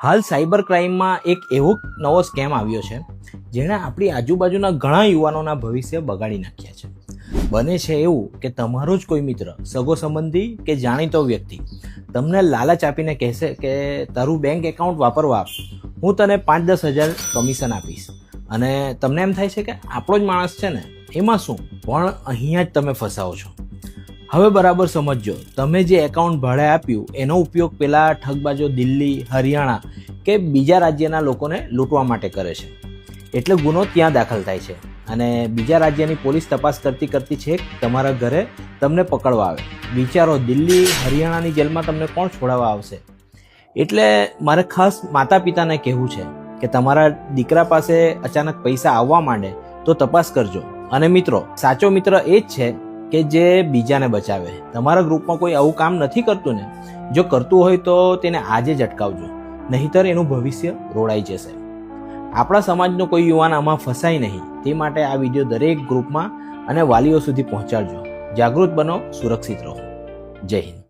હાલ સાયબર ક્રાઇમમાં એક એવો નવો સ્કેમ આવ્યો છે જેણે આપણી આજુબાજુના ઘણા યુવાનોના ભવિષ્ય બગાડી નાખ્યા છે. બને છે એવું કે તમારો જ કોઈ મિત્ર, સગો સંબંધી કે જાણીતો વ્યક્તિ તમને લાલચ આપીને કહેશે કે તારું બેંક એકાઉન્ટ વાપરવા આપ, હું તને 5-10 હજાર કમિશન આપીશ. અને તમને એમ થાય છે કે આપણો જ માણસ છે ને, એમાં શું, પણ અહીંયા જ તમે ફસાવો છો. હવે બરાબર સમજજો, તમે જે એકાઉન્ટ ભાડે આપ્યું એનો ઉપયોગ પેલા ઠગબાજો દિલ્હી, હરિયાણા કે બીજા રાજ્યના લોકોને લૂંટવા માટે કરે છે. એટલે ગુનો ત્યાં દાખલ થાય છે અને બીજા રાજ્યની પોલીસ તપાસ કરતી છેક તમારા ઘરે તમને પકડવા આવે. વિચારો, દિલ્હી, હરિયાણાની જેલમાં તમને કોણ છોડાવવા આવશે? એટલે મારે ખાસ માતા પિતાને કહેવું છે કે તમારા દીકરા પાસે અચાનક પૈસા આવવા માંડે તો તપાસ કરજો. અને મિત્રો, સાચો મિત્ર એ જ છે કે જે બીજાને બચાવે. તમારા ગ્રુપમાં કોઈ આવું કામ નથી કરતું ને, જો કરતું હોય તો તેને આજે જ અટકાવજો, નહીંતર એનું ભવિષ્ય રોડાઈ જશે. આપણા સમાજનો કોઈ યુવાન આમાં ફસાય નહીં તે માટે આ વિડીયો દરેક ગ્રુપમાં અને વાલીઓ સુધી પહોંચાડજો. જાગૃત બનો, સુરક્ષિત રહો. જય હિન્દ.